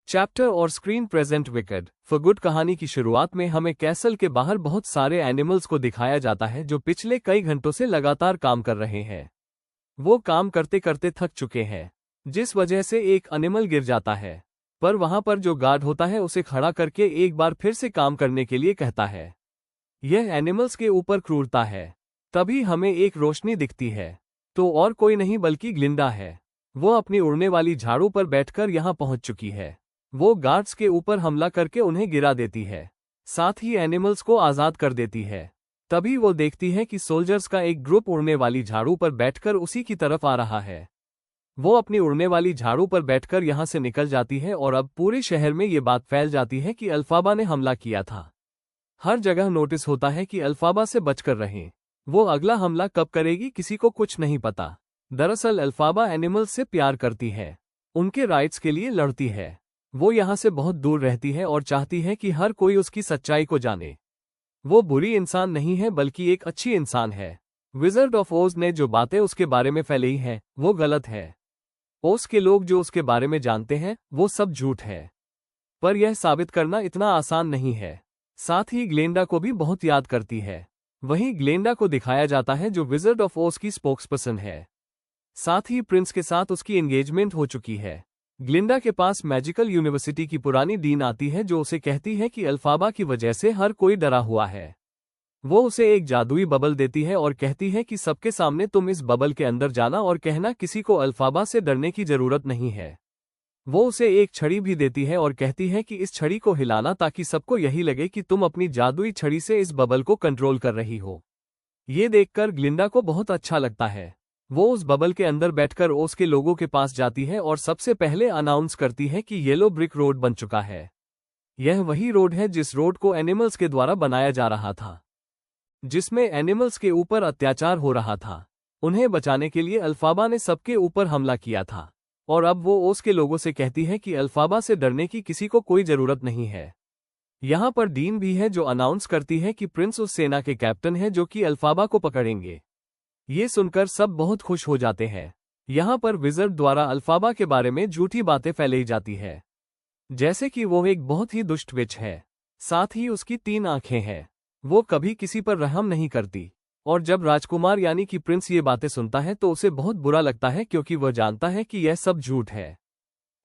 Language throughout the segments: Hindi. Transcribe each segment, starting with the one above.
चैप्टर और screen present wicked for good कहानी की शुरुआत में हमें कैसल के बाहर बहुत सारे एनिमल्स को दिखाया जाता है जो पिछले कई घंटों से लगातार काम कर रहे हैं। वो काम करते करते थक चुके हैं, जिस वजह से एक एनिमल गिर जाता है। पर वहां पर जो गार्ड होता है उसे खड़ा करके एक बार फिर से काम करने के लिए कहता है। यह एनिमल्स के ऊपर क्रूरता है। तभी हमें एक रोशनी दिखती है, तो और कोई नहीं बल्कि ग्लिंडा है। वो अपनी उड़ने वाली झाड़ू पर बैठकर यहां पहुंच चुकी है। वो गार्ड्स के ऊपर हमला करके उन्हें गिरा देती है, साथ ही एनिमल्स को आजाद कर देती है। तभी वो देखती है कि सोल्जर्स का एक ग्रुप उड़ने वाली झाड़ू पर बैठकर उसी की तरफ आ रहा है। वो अपनी उड़ने वाली झाड़ू पर बैठकर यहां से निकल जाती है और अब पूरे शहर में ये बात फैल जाती है कि अल्फाबा ने हमला किया था। हर जगह नोटिस होता है कि अल्फाबा से बचकर रहें। वो अगला हमला कब करेगी किसी को कुछ नहीं पता। दरअसल अल्फाबा एनिमल्स से प्यार करती है, उनके राइट्स के लिए लड़ती है। वो यहाँ से बहुत दूर रहती है और चाहती है कि हर कोई उसकी सच्चाई को जाने। वो बुरी इंसान नहीं है बल्कि एक अच्छी इंसान है। विज़र्ड ऑफ ओज ने जो बातें उसके बारे में फैलाई हैं वो गलत है। ओज के लोग जो उसके बारे में जानते हैं वो सब झूठ है। पर यह साबित करना इतना आसान नहीं है। साथ ही ग्लेंडा को भी बहुत याद करती है। वहीं ग्लेंडा को दिखाया जाता है जो विज़र्ड ऑफ ओज की स्पोक्सपर्सन है। साथ ही प्रिंस के साथ उसकी एंगेजमेंट हो चुकी है। ग्लिंडा के पास मैजिकल यूनिवर्सिटी की पुरानी डीन आती है जो उसे कहती है कि अल्फाबा की वजह से हर कोई डरा हुआ है। वो उसे एक जादुई बबल देती है और कहती है कि सबके सामने तुम इस बबल के अंदर जाना और कहना किसी को अल्फाबा से डरने की जरूरत नहीं है। वो उसे एक छड़ी भी देती है और कहती है कि इस छड़ी को हिलाना ताकि सबको यही लगे कि तुम अपनी जादुई छड़ी से इस बबल को कंट्रोल कर रही हो। ये देखकर ग्लिंडा को बहुत अच्छा लगता है। वो उस बबल के अंदर बैठकर ओस के लोगों के पास जाती है और सबसे पहले अनाउंस करती है कि येलो ब्रिक रोड बन चुका है। यह वही रोड है जिस रोड को एनिमल्स के द्वारा बनाया जा रहा था, जिसमें एनिमल्स के ऊपर अत्याचार हो रहा था। उन्हें बचाने के लिए अल्फाबा ने सबके ऊपर हमला किया था और अब वो ओस के लोगों से कहती है कि अल्फाबा से डरने की किसी को कोई जरूरत नहीं है। यहाँ पर डीन भी है जो अनाउंस करती है कि प्रिंस उस सेना के कैप्टन है जो कि अल्फाबा को पकड़ेंगे। ये सुनकर सब बहुत खुश हो जाते हैं। यहाँ पर विज़र्ड द्वारा अल्फाबा के बारे में झूठी बातें फैलाई जाती है, जैसे कि वो एक बहुत ही दुष्ट विच है, साथ ही उसकी 3 आंखें हैं। वो कभी किसी पर रहम नहीं करती। और जब राजकुमार यानी कि प्रिंस ये बातें सुनता है तो उसे बहुत बुरा लगता है क्योंकि वह जानता है कि यह सब झूठ है।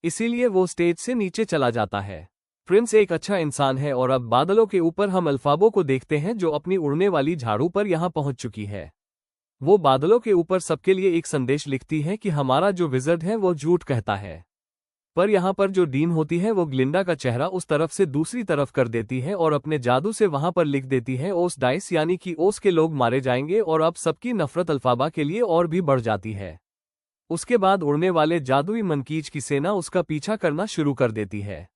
इसीलिए वो स्टेज से नीचे चला जाता है। प्रिंस एक अच्छा इंसान है और अब बादलों के ऊपर हम अल्फाबो को देखते हैं जो अपनी उड़ने वाली झाड़ू पर यहाँ पहुंच चुकी है। वो बादलों के ऊपर सबके लिए एक संदेश लिखती है कि हमारा जो विज़र्ड है वो झूठ कहता है। पर यहाँ पर जो डीन होती है वो ग्लिंडा का चेहरा उस तरफ से दूसरी तरफ कर देती है और अपने जादू से वहां पर लिख देती है ओस डाइस, यानी कि ओस के लोग मारे जाएंगे। और अब सबकी नफरत अल्फाबा के लिए और भी बढ़ जाती है। उसके बाद उड़ने वाले जादुई मनकीज की सेना उसका पीछा करना शुरू कर देती है।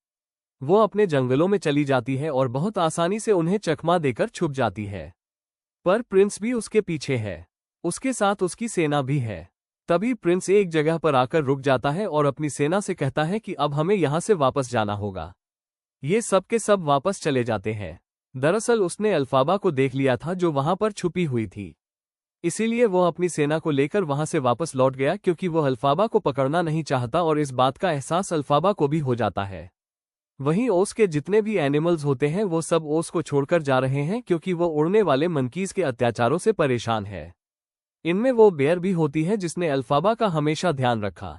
वो अपने जंगलों में चली जाती है और बहुत आसानी से उन्हें चकमा देकर छुप जाती है। पर प्रिंस भी उसके पीछे है, उसके साथ उसकी सेना भी है। तभी प्रिंस एक जगह पर आकर रुक जाता है और अपनी सेना से कहता है कि अब हमें यहाँ से वापस जाना होगा। ये सब के सब वापस चले जाते हैं। दरअसल उसने अल्फाबा को देख लिया था जो वहां पर छुपी हुई थी, इसीलिए वो अपनी सेना को लेकर वहां से वापस लौट गया क्योंकि वो अल्फाबा को पकड़ना नहीं चाहता और इस बात का एहसास अल्फाबा को भी हो जाता है। वहीं ओस के जितने भी एनिमल्स होते हैं वो सब ओस को छोड़कर जा रहे हैं क्योंकि वो उड़ने वाले मंकीज के अत्याचारों से परेशान है। इनमें वो बेयर भी होती है जिसने अल्फाबा का हमेशा ध्यान रखा।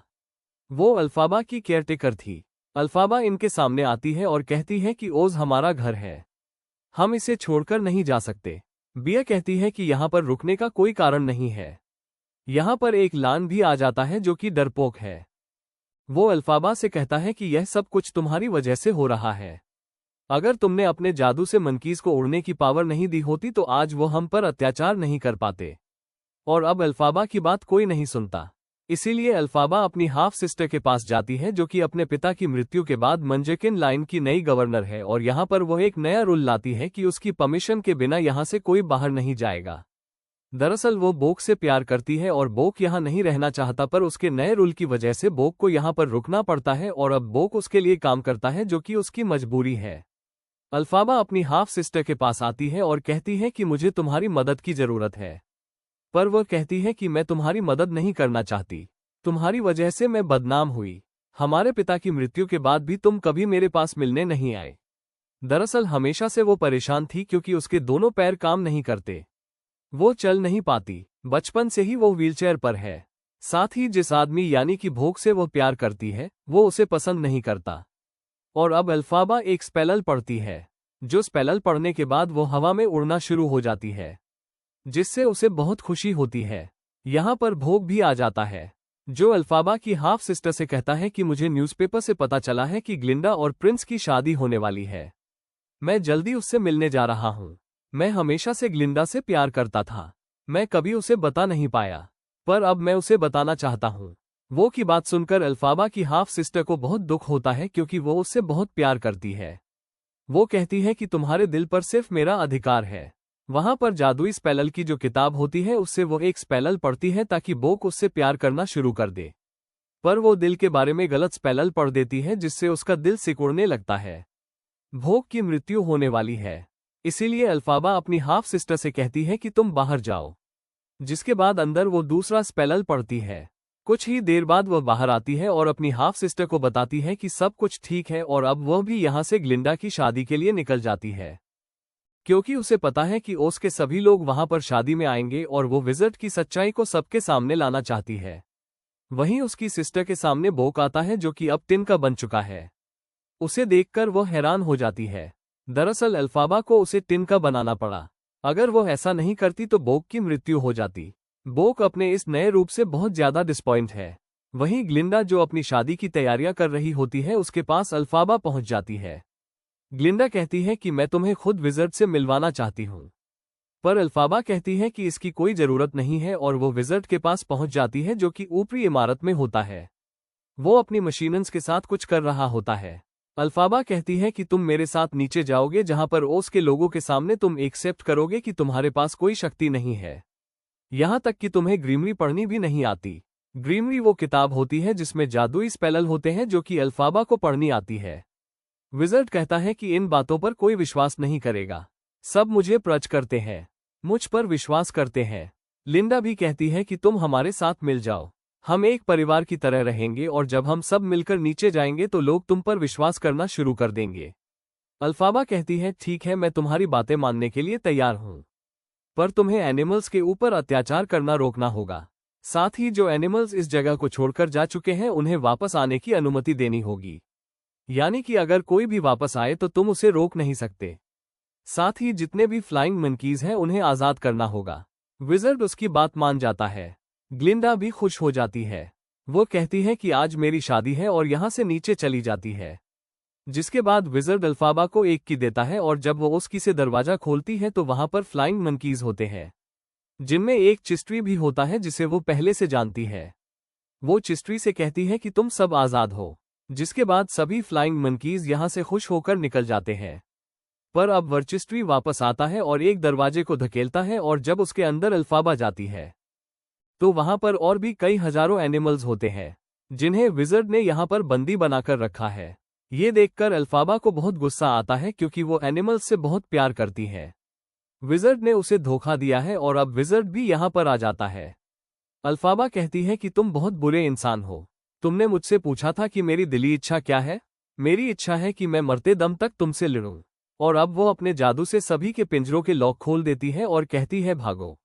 वो अल्फाबा की केयरटेकर थी। अल्फाबा इनके सामने आती है और कहती है कि ओज हमारा घर है, हम इसे छोड़कर नहीं जा सकते। बियर कहती है कि यहाँ पर रुकने का कोई कारण नहीं है। यहाँ पर एक लान भी आ जाता है जो कि डरपोक है। वो अल्फाबा से कहता है कि यह सब कुछ तुम्हारी वजह से हो रहा है। अगर तुमने अपने जादू से मंकीज को उड़ने की पावर नहीं दी होती तो आज वो हम पर अत्याचार नहीं कर पाते। और अब अल्फाबा की बात कोई नहीं सुनता। इसीलिए अल्फाबा अपनी हाफ सिस्टर के पास जाती है जो कि अपने पिता की मृत्यु के बाद मंजेकिन लाइन की नई गवर्नर है और यहाँ पर वो एक नया रूल लाती है कि उसकी परमिशन के बिना यहाँ से कोई बाहर नहीं जाएगा। दरअसल वो बोक से प्यार करती है और बोक यहाँ नहीं रहना चाहता, पर उसके नए रूल की वजह से बोक को यहाँ पर रुकना पड़ता है और अब बोक उसके लिए काम करता है जो कि उसकी मजबूरी है। अल्फाबा अपनी हाफ सिस्टर के पास आती है और कहती है कि मुझे तुम्हारी मदद की जरूरत है। पर वह कहती है कि मैं तुम्हारी मदद नहीं करना चाहती, तुम्हारी वजह से मैं बदनाम हुई। हमारे पिता की मृत्यु के बाद भी तुम कभी मेरे पास मिलने नहीं आए। दरअसल हमेशा से वो परेशान थी क्योंकि उसके दोनों पैर काम नहीं करते। वो चल नहीं पाती। बचपन से ही वो व्हीलचेयर पर है। साथ ही जिस आदमी यानी कि भोग से वो प्यार करती है वो उसे पसंद नहीं करता। और अब अल्फाबा एक स्पेल पढ़ती है, जो स्पेल पढ़ने के बाद वो हवा में उड़ना शुरू हो जाती है, जिससे उसे बहुत खुशी होती है। यहाँ पर भोग भी आ जाता है, जो अल्फाबा की हाफ सिस्टर से कहता है कि मुझे न्यूज़पेपर से पता चला है कि ग्लिंडा और प्रिंस की शादी होने वाली है। मैं जल्दी उससे मिलने जा रहा हूँ। मैं हमेशा से ग्लिंडा से प्यार करता था। मैं कभी उसे बता नहीं पाया, पर अब मैं उसे बताना चाहता हूँ। वो की बात सुनकर अल्फाबा की हाफ सिस्टर को बहुत दुख होता है क्योंकि वो उससे बहुत प्यार करती है। वो कहती है कि तुम्हारे दिल पर सिर्फ मेरा अधिकार है। वहां पर जादुई स्पेल की जो किताब होती है उससे वो एक स्पेल पढ़ती है ताकि बोक उससे प्यार करना शुरू कर दे। पर वो दिल के बारे में गलत स्पेल पढ़ देती है जिससे उसका दिल सिकुड़ने लगता है। भोग की मृत्यु होने वाली है, इसीलिए अल्फाबा अपनी हाफ सिस्टर से कहती है कि तुम बाहर जाओ। जिसके बाद अंदर वो दूसरा स्पेल पढ़ती है। कुछ ही देर बाद वह बाहर आती है और अपनी हाफ सिस्टर को बताती है कि सब कुछ ठीक है और अब वह भी यहाँ से ग्लिंडा की शादी के लिए निकल जाती है, क्योंकि उसे पता है कि ओस के सभी लोग वहां पर शादी में आएंगे और वो विज़र्ड की सच्चाई को सबके सामने लाना चाहती है। वहीं उसकी सिस्टर के सामने बोक आता है जो कि अब टिन का बन चुका है। उसे देखकर वो हैरान हो जाती है। दरअसल अल्फाबा को उसे टिन का बनाना पड़ा। अगर वो ऐसा नहीं करती तो बोक की मृत्यु हो जाती। बोक अपने इस नए रूप से बहुत ज्यादा डिसपॉइंट है। वहीं ग्लिंडा जो अपनी शादी की तैयारियां कर रही होती है उसके पास अल्फाबा पहुंच जाती है। ग्लिंडा कहती है कि मैं तुम्हें खुद विज़र्ड से मिलवाना चाहती हूँ, पर अल्फाबा कहती है कि इसकी कोई जरूरत नहीं है और वो विज़र्ड के पास पहुंच जाती है जो कि ऊपरी इमारत में होता है। वो अपनी मशीनन्स के साथ कुछ कर रहा होता है। अल्फाबा कहती है कि तुम मेरे साथ नीचे जाओगे जहां पर ओस के लोगों के सामने तुम एक्सेप्ट करोगे कि तुम्हारे पास कोई शक्ति नहीं है। यहां तक कि तुम्हें ग्रीमरी पढ़नी भी नहीं आती। ग्रीमरी वो किताब होती है जिसमें जादुई स्पेल होते हैं जो कि अल्फाबा को पढ़नी आती है। विज़र्ड कहता है कि इन बातों पर कोई विश्वास नहीं करेगा। सब मुझे प्रच करते हैं, मुझ पर विश्वास करते हैं। लिंडा भी कहती है कि तुम हमारे साथ मिल जाओ। हम एक परिवार की तरह रहेंगे और जब हम सब मिलकर नीचे जाएंगे तो लोग तुम पर विश्वास करना शुरू कर देंगे। अल्फाबा कहती है ठीक है, मैं तुम्हारी बातें मानने के लिए तैयार हूं, पर तुम्हें एनिमल्स के ऊपर अत्याचार करना रोकना होगा। साथ ही जो एनिमल्स इस जगह को छोड़कर जा चुके हैं उन्हें वापस आने की अनुमति देनी होगी। यानी कि अगर कोई भी वापस आए तो तुम उसे रोक नहीं सकते। साथ ही जितने भी फ्लाइंग मंकीज हैं उन्हें आजाद करना होगा। विज़र्ड उसकी बात मान जाता है। ग्लिंडा भी खुश हो जाती है। वो कहती है कि आज मेरी शादी है और यहां से नीचे चली जाती है। जिसके बाद विज़र्ड अल्फाबा को एक की देता है और जब वो उसकी से दरवाजा खोलती है तो वहां पर फ्लाइंग मंकीज होते हैं, जिनमें एक चिस्ट्री भी होता है जिसे वो पहले से जानती है। वो चिस्ट्री से कहती है कि तुम सब आजाद हो। जिसके बाद सभी फ्लाइंग मंकीज यहां से खुश होकर निकल जाते हैं। पर अब वर्चिस्ट्री वापस आता है और एक दरवाजे को धकेलता है और जब उसके अंदर अल्फाबा जाती है तो वहां पर और भी कई हजारों एनिमल्स होते हैं जिन्हें विज़र्ड ने यहां पर बंदी बनाकर रखा है। ये देखकर अल्फाबा को बहुत गुस्सा आता है क्योंकि वो एनिमल्स से बहुत प्यार करती है। विज़र्ड ने उसे धोखा दिया है और अब विज़र्ड भी यहां पर आ जाता है। अल्फाबा कहती है कि तुम बहुत बुरे इंसान हो। तुमने मुझसे पूछा था कि मेरी दिली इच्छा क्या है। मेरी इच्छा है कि मैं मरते दम तक तुमसे लड़ूं। और अब वो अपने जादू से सभी के पिंजरों के लॉक खोल देती है और कहती है भागो।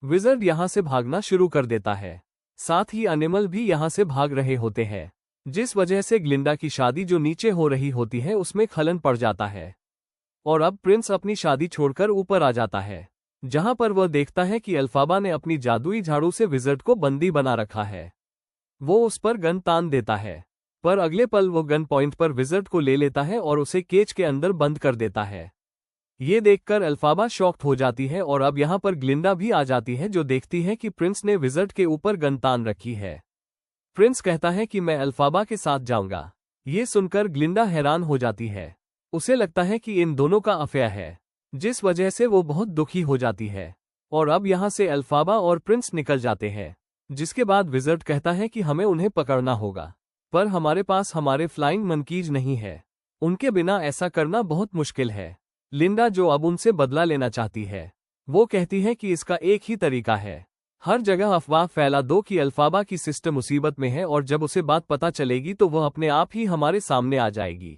विज़र्ड यहां से भागना शुरू कर देता है। साथ ही एनिमल भी यहां से भाग रहे होते हैं, जिस वजह से ग्लिंडा की शादी जो नीचे हो रही होती है उसमें खलन पड़ जाता है। और अब प्रिंस अपनी शादी छोड़कर ऊपर आ जाता है, जहां पर वह देखता है कि अल्फाबा ने अपनी जादुई झाड़ू से विज़र्ड को बंदी बना रखा है। वो उस पर गन तान देता है, पर अगले पल वो गन पॉइंट पर विज़र्ड को ले लेता है और उसे केज के अंदर बंद कर देता है। ये देखकर अल्फाबा शॉक्ड हो जाती है और अब यहाँ पर ग्लिंडा भी आ जाती है जो देखती है कि प्रिंस ने विज़र्ड के ऊपर गन तान रखी है। प्रिंस कहता है कि मैं अल्फाबा के साथ जाऊंगा। ये सुनकर ग्लिंडा हैरान हो जाती है। उसे लगता है कि इन दोनों का अफेयर है, जिस वजह से वो बहुत दुखी हो जाती है। और अब यहाँ से अल्फाबा और प्रिंस निकल जाते हैं। जिसके बाद विज़र्ड कहता है कि हमें उन्हें पकड़ना होगा, पर हमारे पास हमारे फ्लाइंग मंकीज नहीं है। उनके बिना ऐसा करना बहुत मुश्किल है। लिंडा जो अब उनसे बदला लेना चाहती है, वो कहती है कि इसका एक ही तरीका है, हर जगह अफवाह फैला दो कि अल्फाबा की सिस्टर मुसीबत में है और जब उसे बात पता चलेगी तो वह अपने आप ही हमारे सामने आ जाएगी।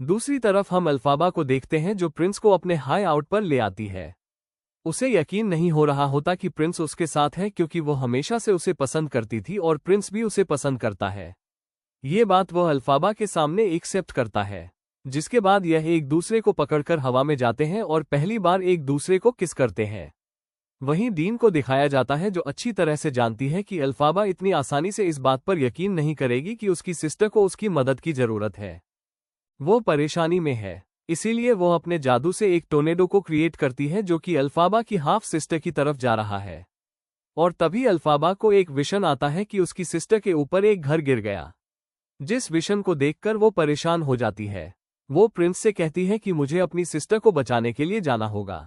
दूसरी तरफ हम अल्फाबा को देखते हैं जो प्रिंस को अपने हाई आउट पर ले आती है। उसे यकीन नहीं हो रहा होता कि प्रिंस उसके साथ है क्योंकि वो हमेशा से उसे पसंद करती थी और प्रिंस भी उसे पसंद करता है। ये बात वह अल्फाबा के सामने एक्सेप्ट करता है, जिसके बाद यह एक दूसरे को पकड़कर हवा में जाते हैं और पहली बार एक दूसरे को किस करते हैं। वहीं डीन को दिखाया जाता है जो अच्छी तरह से जानती है कि अल्फाबा इतनी आसानी से इस बात पर यकीन नहीं करेगी कि उसकी सिस्टर को उसकी मदद की जरूरत है। वो परेशानी में है, इसीलिए वो अपने जादू से एक टोर्नेडो को क्रिएट करती है जो कि अल्फाबा की हाफ सिस्टर की तरफ जा रहा है। और तभी अल्फाबा को एक विशन आता है कि उसकी सिस्टर के ऊपर एक घर गिर गया। जिस विशन को देखकर वो परेशान हो जाती है। वो प्रिंस से कहती है कि मुझे अपनी सिस्टर को बचाने के लिए जाना होगा।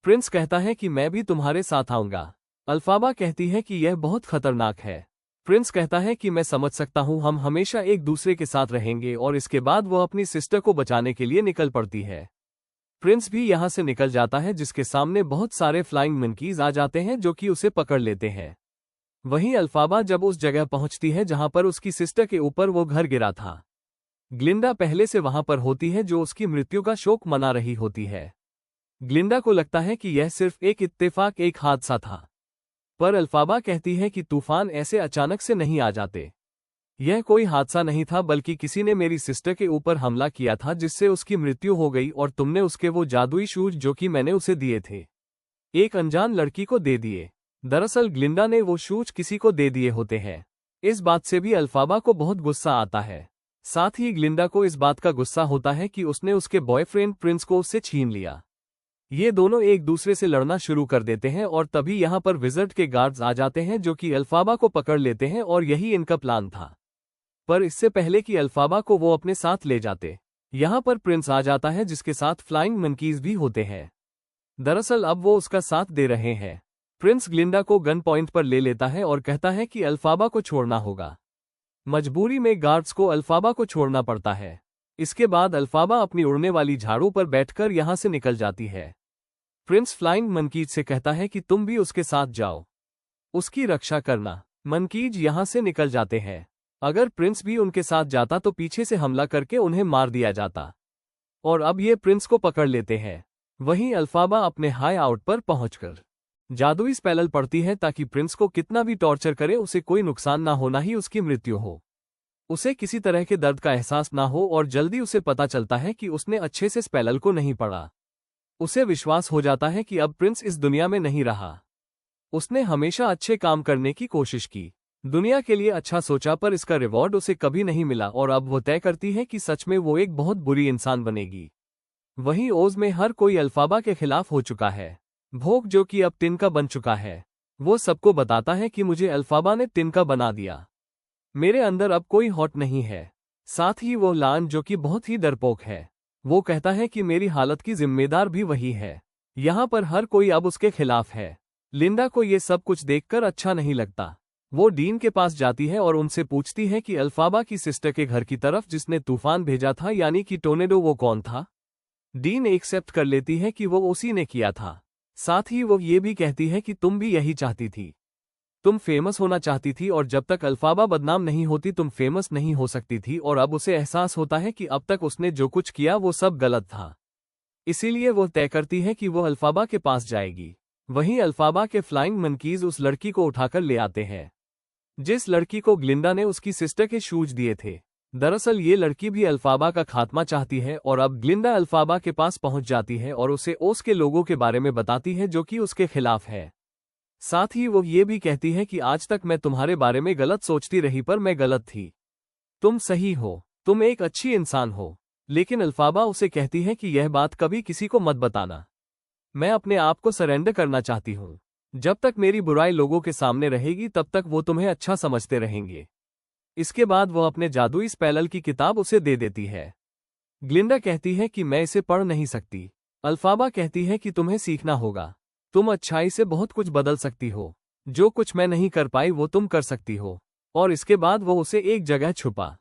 प्रिंस कहता है कि मैं भी तुम्हारे साथ आऊंगा। अल्फाबा कहती है कि यह बहुत खतरनाक है। प्रिंस कहता है कि मैं समझ सकता हूं, हम हमेशा एक दूसरे के साथ रहेंगे और इसके बाद वह अपनी सिस्टर को बचाने के लिए निकल पड़ती है। प्रिंस भी यहां से निकल जाता है जिसके सामने बहुत सारे फ्लाइंग मंकीज आ जाते हैं जो कि उसे पकड़ लेते हैं। वहीं अल्फाबा जब उस जगह पहुंचती है जहां पर उसकी सिस्टर के ऊपर वो घर गिरा था, ग्लिंडा पहले से वहां पर होती है जो उसकी मृत्यु का शोक मना रही होती है। ग्लिंडा को लगता है कि यह सिर्फ एक इत्तेफाक, एक हादसा था, पर अल्फाबा कहती है कि तूफान ऐसे अचानक से नहीं आ जाते। यह कोई हादसा नहीं था बल्कि किसी ने मेरी सिस्टर के ऊपर हमला किया था जिससे उसकी मृत्यु हो गई और तुमने उसके वो जादुई शूज जो कि मैंने उसे दिए थे, एक अनजान लड़की को दे दिए। दरअसल ग्लिंडा ने वो शूज किसी को दे दिए होते हैं। इस बात से भी अल्फाबा को बहुत गुस्सा आता है। साथ ही ग्लिंडा को इस बात का गुस्सा होता है कि उसने उसके बॉयफ्रेंड प्रिंस को उससे छीन लिया। ये दोनों एक दूसरे से लड़ना शुरू कर देते हैं और तभी यहाँ पर विज़र्ड के गार्ड्स आ जाते हैं जो कि अल्फाबा को पकड़ लेते हैं और यही इनका प्लान था। पर इससे पहले कि अल्फाबा को वो अपने साथ ले जाते, यहाँ पर प्रिंस आ जाता है जिसके साथ फ्लाइंग मंकीज भी होते हैं। दरअसल अब वो उसका साथ दे रहे हैं। प्रिंस ग्लिंडा को गन पॉइंट पर ले लेता है और कहता है कि अल्फाबा को छोड़ना होगा। मजबूरी में गार्ड्स को अल्फाबा को छोड़ना पड़ता है। इसके बाद अल्फाबा अपनी उड़ने वाली झाड़ू पर बैठकर यहाँ से निकल जाती है। प्रिंस फ्लाइंग मनकीज से कहता है कि तुम भी उसके साथ जाओ, उसकी रक्षा करना। मनकीज यहाँ से निकल जाते हैं। अगर प्रिंस भी उनके साथ जाता तो पीछे से हमला करके उन्हें मार दिया जाता, और अब ये प्रिंस को पकड़ लेते हैं। वहीं अल्फाबा अपने हाई आउट पर पहुंचकर जादुई स्पेल पढ़ती है ताकि प्रिंस को कितना भी टॉर्चर करे उसे कोई नुकसान ना हो, ना ही उसकी मृत्यु हो, उसे किसी तरह के दर्द का एहसास ना हो। और जल्दी उसे पता चलता है कि उसने अच्छे से स्पेल को नहीं पढ़ा। उसे विश्वास हो जाता है कि अब प्रिंस इस दुनिया में नहीं रहा। उसने हमेशा अच्छे काम करने की कोशिश की, दुनिया के लिए अच्छा सोचा, पर इसका रिवॉर्ड उसे कभी नहीं मिला और अब वो तय करती है कि सच में वो एक बहुत बुरी इंसान बनेगी। वहीं ओज में हर कोई अल्फाबा के खिलाफ हो चुका है। भोग जो कि अब तिनका बन चुका है, वो सबको बताता है कि मुझे अल्फाबा ने तिनका बना दिया, मेरे अंदर अब कोई हॉट नहीं है। साथ ही वो लान जो कि बहुत ही डरपोक है, वो कहता है कि मेरी हालत की जिम्मेदार भी वही है। यहाँ पर हर कोई अब उसके खिलाफ है। लिंडा को ये सब कुछ देखकर अच्छा नहीं लगता। वो डीन के पास जाती है और उनसे पूछती है कि अल्फाबा की सिस्टर के घर की तरफ जिसने तूफान भेजा था यानी कि टोर्नेडो, वो कौन था। डीन एक्सेप्ट कर लेती है कि वो उसी ने किया था। साथ ही वो ये भी कहती है कि तुम भी यही चाहती थी, तुम फेमस होना चाहती थी और जब तक अल्फाबा बदनाम नहीं होती तुम फेमस नहीं हो सकती थी। और अब उसे एहसास होता है कि अब तक उसने जो कुछ किया वो सब गलत था, इसीलिए वो तय करती है कि वो अल्फाबा के पास जाएगी। वहीं अल्फाबा के फ्लाइंग मंकीज उस लड़की को उठाकर ले आते हैं जिस लड़की को ग्लिंडा ने उसकी सिस्टर के शूज दिए थे। दरअसल ये लड़की भी अल्फाबा का खात्मा चाहती है और अब ग्लिंडा अल्फाबा के पास पहुंच जाती है और उसे ओस के लोगों के बारे में बताती है जो कि उसके खिलाफ है। साथ ही वो ये भी कहती है कि आज तक मैं तुम्हारे बारे में गलत सोचती रही पर मैं गलत थी, तुम सही हो, तुम एक अच्छी इंसान हो। लेकिन अल्फाबा उसे कहती है कि यह बात कभी किसी को मत बताना, मैं अपने आप को सरेंडर करना चाहती हूँ। जब तक मेरी बुराई लोगों के सामने रहेगी तब तक वो तुम्हें अच्छा समझते रहेंगे। इसके बाद वो अपने जादुई स्पेल की किताब उसे दे देती है। ग्लिंडा कहती है कि मैं इसे पढ़ नहीं सकती। अल्फाबा कहती है कि तुम्हें सीखना होगा, तुम अच्छाई से बहुत कुछ बदल सकती हो, जो कुछ मैं नहीं कर पाई वो तुम कर सकती हो। और इसके बाद वो उसे एक जगह छुपा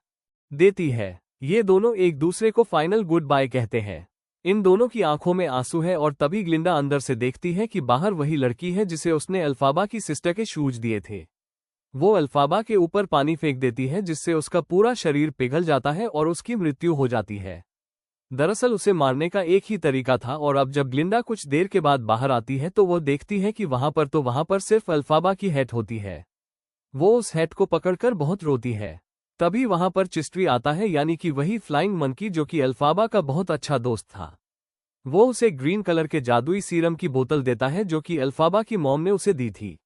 देती है। ये दोनों एक दूसरे को फाइनल गुड बाय कहते हैं। इन दोनों की आंखों में आंसू है और तभी ग्लिंडा अंदर से देखती है कि बाहर वही लड़की है जिसे उसने अल्फाबा की सिस्टर के शूज दिए थे। वो अल्फाबा के ऊपर पानी फेंक देती है जिससे उसका पूरा शरीर पिघल जाता है और उसकी मृत्यु हो जाती है। दरअसल उसे मारने का एक ही तरीका था और अब जब ग्लिंडा कुछ देर के बाद बाहर आती है तो वो देखती है कि वहां पर सिर्फ अल्फाबा की हेड होती है। वो उस हेड को पकड़कर बहुत रोती है। तभी वहां पर चिस्ट्री आता है, यानी कि वही फ्लाइंग मंकी जो कि अल्फाबा का बहुत अच्छा दोस्त था। वो उसे ग्रीन कलर के जादुई सीरम की बोतल देता है जो कि अल्फाबा की मॉम ने उसे दी थी।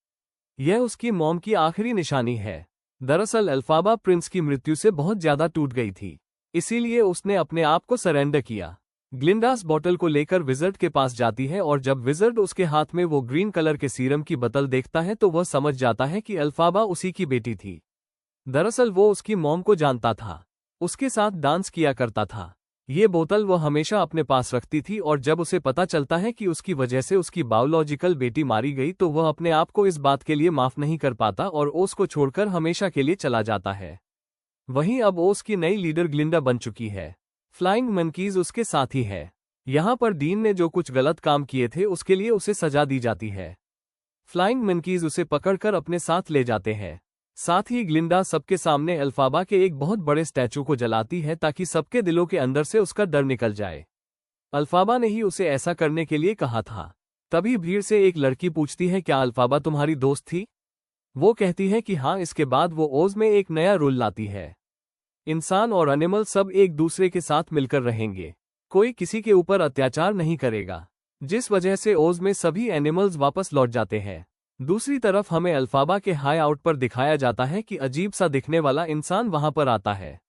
यह उसकी मॉम की आखिरी निशानी है। दरअसल अल्फाबा प्रिंस की मृत्यु से बहुत ज्यादा टूट गई थी, इसीलिए उसने अपने आप को सरेंडर किया। ग्लिंडास बॉटल को लेकर विजर्ड के पास जाती है और जब विजर्ड उसके हाथ में वो ग्रीन कलर के सीरम की बोतल देखता है तो वह समझ जाता है कि अल्फाबा उसी की बेटी थी। दरअसल वो उसकी मॉम को जानता था, उसके साथ डांस किया करता था। ये बोतल वो हमेशा अपने पास रखती थी और जब उसे पता चलता है कि उसकी वजह से उसकी बायोलॉजिकल बेटी मारी गई तो वह अपने आप को इस बात के लिए माफ नहीं कर पाता और ओस को छोड़कर हमेशा के लिए चला जाता है। वहीं अब ओस की नई लीडर ग्लिंडा बन चुकी है। फ्लाइंग मंकीज उसके साथ ही है। यहाँ पर डीन ने जो कुछ गलत काम किए थे उसके लिए उसे सजा दी जाती है। फ्लाइंग मंकीज उसे पकड़कर अपने साथ ले जाते हैं। साथ ही ग्लिंडा सबके सामने अल्फाबा के एक बहुत बड़े स्टैचू को जलाती है ताकि सबके दिलों के अंदर से उसका डर निकल जाए। अल्फाबा ने ही उसे ऐसा करने के लिए कहा था। तभी भीड़ से एक लड़की पूछती है, क्या अल्फाबा तुम्हारी दोस्त थी? वो कहती है कि हाँ। इसके बाद वो ओज में एक नया रूल लाती है। इंसान और एनिमल सब एक दूसरे के साथ मिलकर रहेंगे, कोई किसी के ऊपर अत्याचार नहीं करेगा, जिस वजह से ओज में सभी एनिमल्स वापस लौट जाते हैं। दूसरी तरफ हमें अल्फाबा के हाई आउट पर दिखाया जाता है कि अजीब सा दिखने वाला इंसान वहां पर आता है।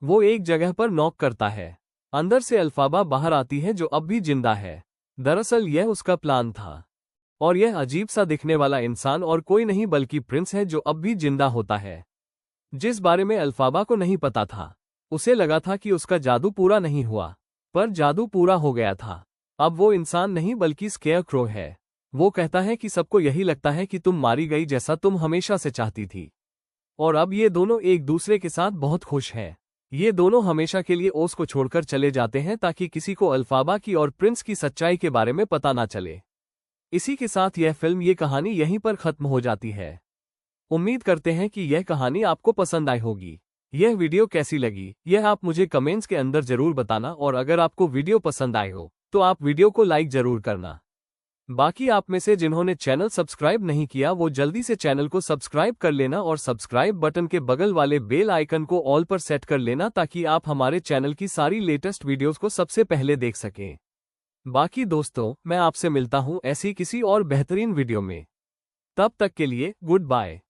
वो एक जगह पर नॉक करता है। अंदर से अल्फाबा बाहर आती है जो अब भी जिंदा है। दरअसल यह उसका प्लान था और यह अजीब सा दिखने वाला इंसान और कोई नहीं बल्कि प्रिंस है जो अब भी जिंदा होता है, जिस बारे में अल्फाबा को नहीं पता था। उसे लगा था कि उसका जादू पूरा नहीं हुआ, पर जादू पूरा हो गया था। अब वो इंसान नहीं बल्कि स्केयरक्रो है। वो कहता है कि सबको यही लगता है कि तुम मारी गई जैसा तुम हमेशा से चाहती थी। और अब ये दोनों एक दूसरे के साथ बहुत खुश हैं। ये दोनों हमेशा के लिए ओस को छोड़कर चले जाते हैं ताकि किसी को अल्फाबा की और प्रिंस की सच्चाई के बारे में पता ना चले। इसी के साथ यह फिल्म, ये कहानी यहीं पर खत्म हो जाती है। उम्मीद करते हैं कि यह कहानी आपको पसंद आई होगी। यह वीडियो कैसी लगी यह आप मुझे कमेंट्स के अंदर जरूर बताना और अगर आपको वीडियो पसंद आई हो तो आप वीडियो को लाइक जरूर करना। बाकी आप में से जिन्होंने चैनल सब्सक्राइब नहीं किया वो जल्दी से चैनल को सब्सक्राइब कर लेना और सब्सक्राइब बटन के बगल वाले बेल आइकन को ऑल पर सेट कर लेना ताकि आप हमारे चैनल की सारी लेटेस्ट वीडियोस को सबसे पहले देख सकें। बाकी दोस्तों, मैं आपसे मिलता हूं ऐसी किसी और बेहतरीन वीडियो में। तब तक के लिए गुड बाय।